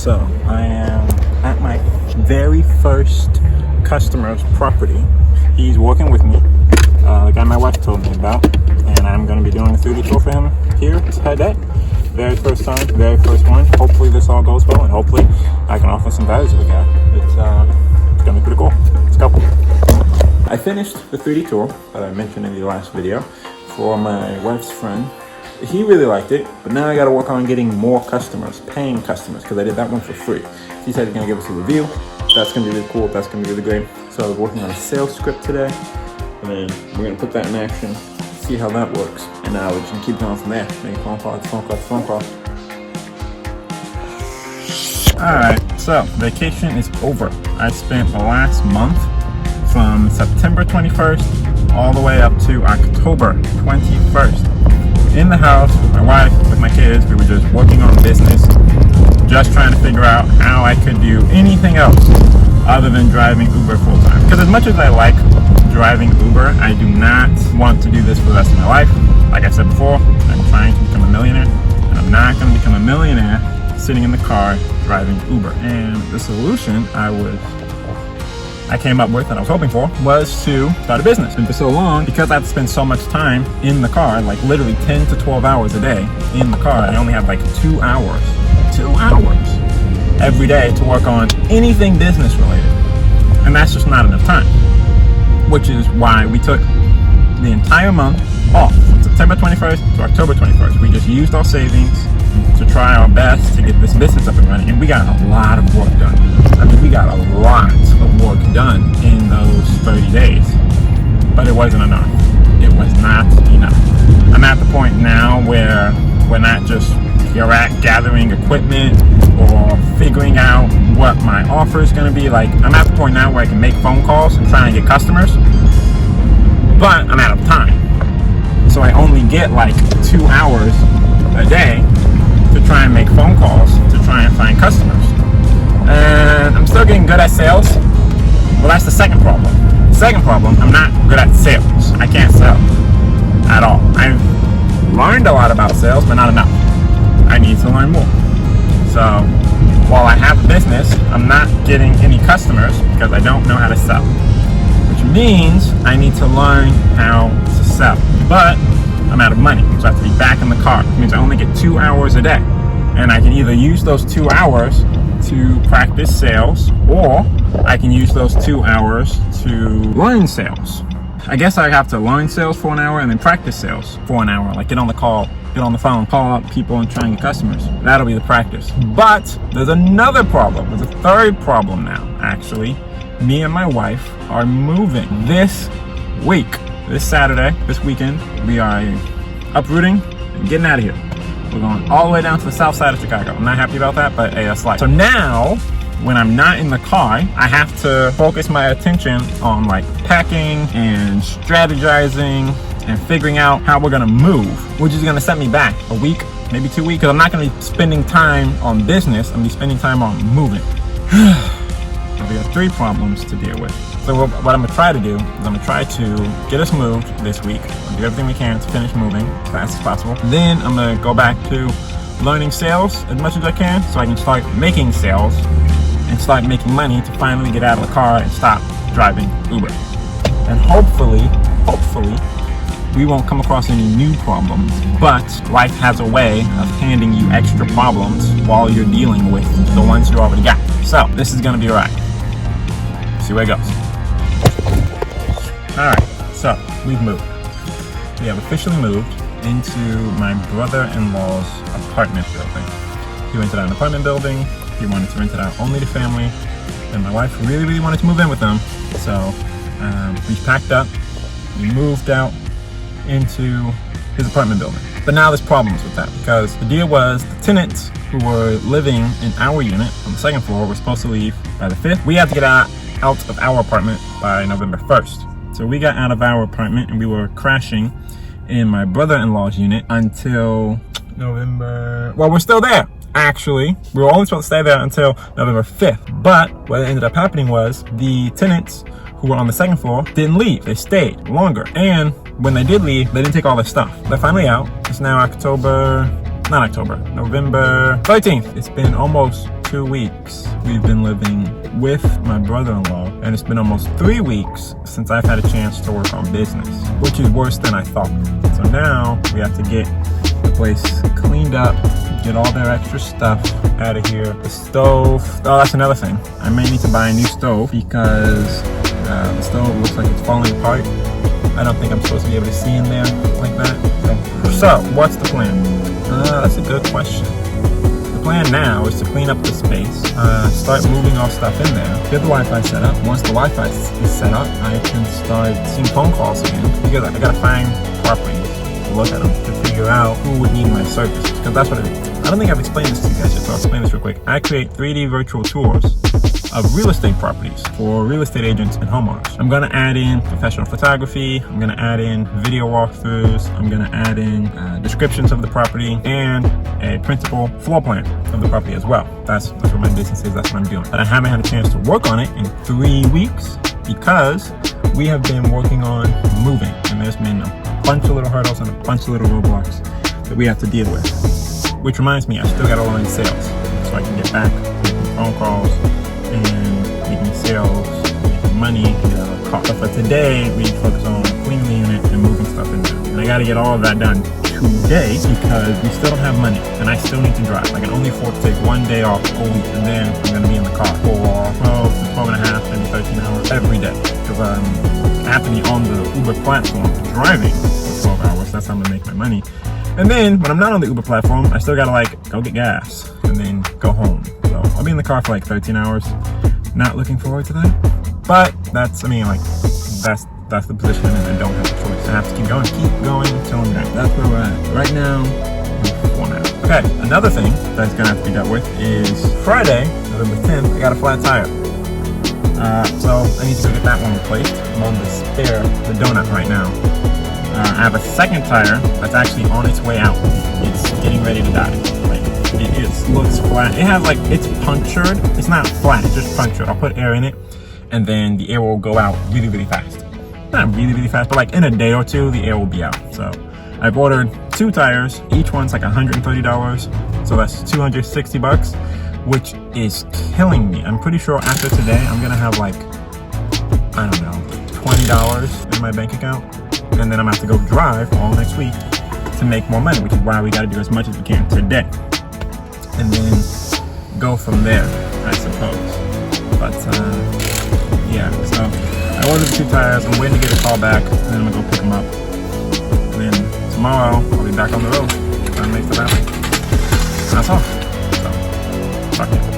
So I am at my very first customer's property. He's working with me, the guy my wife told me about, and I'm going to be doing a 3D tour for him here today. Very first time, very first one. Hopefully this all goes well, and hopefully I can offer some value to the guy. It's going to be pretty cool. Let's go. I finished the 3D tour that I mentioned in the last video for my wife's friend. He really liked it, but now I got to work on getting more customers, paying customers, because I did that one for free. He said he's going to give us a review. That's going to be really cool. That's going to be really great. So I was working on a sales script today, and then we're going to put that in action, see how that works, and now we're just going to keep going from there. Make phone calls. Alright, so vacation is over. I spent the last month from September 21st all the way up to October 21st. In the house with my wife, with my kids. We were just working on business, just trying to figure out how I could do anything else other than driving Uber full time. Because as much as I like driving Uber, I do not want to do this for the rest of my life. Like I said before, I'm trying to become a millionaire, and I'm not going to become a millionaire sitting in the car driving Uber. And the solution I came up with and I was hoping for was to start a business. And for so long, because I have to spend so much time in the car, like literally 10 to 12 hours a day in the car, I only have like 2 hours every day to work on anything business related. And that's just not enough time, which is why we took the entire month off from September 21st to October 21st. We just used our savings to try our best to get this business up and running, and we got a lot of work done. I mean, we got a lot of work done in those 30 days, but it wasn't enough. It was not enough. I'm at the point now where we're not just here at gathering equipment or figuring out what my offer is going to be. Like, I'm at the point now where I can make phone calls and try and get customers, but I'm out of time. So I only get like 2 hours a day to try and make phone calls to try and find customers. And I'm still getting good at sales. Well, that's the second problem. The second problem, I'm not good at sales. I can't sell at all. I've learned a lot about sales, but not enough. I need to learn more. So while I have a business, I'm not getting any customers because I don't know how to sell, which means I need to learn how to sell. But I'm out of money, so I have to be back in the car. It means I only get 2 hours a day, and I can either use those 2 hours to practice sales, or I can use those 2 hours to learn sales. I guess I have to learn sales for 1 hour and then practice sales for 1 hour, like get on the phone, call up people and try and get customers. That'll be the practice. But there's another problem. There's a third problem now, actually. Me and my wife are moving this week. This Saturday, this weekend, we are uprooting and getting out of here. We're going all the way down to the south side of Chicago. I'm not happy about that, but hey, that's life. So now, when I'm not in the car, I have to focus my attention on like packing and strategizing and figuring out how we're gonna move, which is gonna set me back a week, maybe 2 weeks, because I'm not gonna be spending time on business, I'm gonna be spending time on moving. We have 3 problems to deal with. So what I'm gonna try to do is I'm gonna try to get us moved this week. I'll do everything we can to finish moving as fast as possible. Then I'm gonna go back to learning sales as much as I can so I can start making sales and start making money to finally get out of the car and stop driving Uber. And hopefully, we won't come across any new problems, but life has a way of handing you extra problems while you're dealing with the ones you already got. So this is gonna be all right. See where it goes. Alright, so we've moved. We have officially moved into my brother-in-law's apartment building. He rented out an apartment building. He wanted to rent it out only to family, and my wife really wanted to move in with them. So we packed up, we moved out into his apartment building. But now there's problems with that, because the deal was the tenants who were living in our unit on the second floor were supposed to leave by the 5th. We had to get out of our apartment by November 1st. So we got out of our apartment and we were crashing in my brother-in-law's unit until November. Well, we're still there. Actually, we were only supposed to stay there until November 5th. But what ended up happening was the tenants who were on the second floor didn't leave. They stayed longer. And when they did leave, they didn't take all their stuff. They're finally out. It's now November 13th. It's been almost 2 weeks, we've been living with my brother-in-law, and it's been almost 3 weeks since I've had a chance to work on business, which is worse than I thought. So now we have to get the place cleaned up, get all their extra stuff out of here. The stove, oh, that's another thing. I may need to buy a new stove because the stove looks like it's falling apart. I don't think I'm supposed to be able to see in there like that. So what's the plan? That's a good question. The plan now is to clean up the space, start moving all stuff in there, get the Wi-Fi set up. Once the Wi-Fi is set up, I can start seeing phone calls again, because I gotta find properties to look at them to figure out who would need my service, because that's what it is. I don't think I've explained this to you guys yet, so I'll explain this real quick. I create 3D virtual tours of real estate properties for real estate agents and homeowners. I'm gonna add in professional photography, I'm gonna add in video walkthroughs, I'm gonna add in descriptions of the property, and a printable floor plan of the property as well. That's what my business is, that's what I'm doing. But I haven't had a chance to work on it in 3 weeks because we have been working on moving, and there's been a bunch of little hurdles and a bunch of little roadblocks that we have to deal with. Which reminds me, I still gotta learn sales so I can get back making phone calls and making sales, making money. But for today, we focus on cleaning the unit and moving stuff in there. And I gotta get all of that done today because we still don't have money and I still need to drive. I can only afford to take 1 day off a week, and then I'm gonna be in the car for 12 to 12 and a half, maybe 13 hours every day, because I have to be on the Uber platform driving for 12 hours. That's how I'm gonna make my money. And then when I'm not on the Uber platform, I still gotta like go get gas and then go home. So I'll be in the car for like 13 hours. Not looking forward to that. But that's, I mean, like, that's the position I'm in. I don't have a choice. I have to keep going until I'm done. That's where we're at. Right now, we're 4 now. Okay, another thing that's gonna have to be dealt with is Friday, November 10th, I got a flat tire. So I need to go get that one replaced. I'm on the spare, the donut right now. I have a second tire that's actually on its way out. It's getting ready to die. Like, it looks flat. It has like, it's punctured. It's not flat, it's just punctured. I'll put air in it and then the air will go out really, really fast. Not really, really fast, but like in a day or two, the air will be out. So I've ordered 2 tires. Each one's like $130. So that's 260 bucks, which is killing me. I'm pretty sure after today, I'm gonna have like, I don't know, $20 in my bank account. And then I'm gonna have to go drive all next week to make more money, which is why we gotta do as much as we can today. And then go from there, I suppose. But yeah, so I ordered the 2 tires. I'm waiting to get a call back, and then I'm gonna go pick them up. And then tomorrow, I'll be back on the road trying to make stuff happen. And that's all. So, fuck it.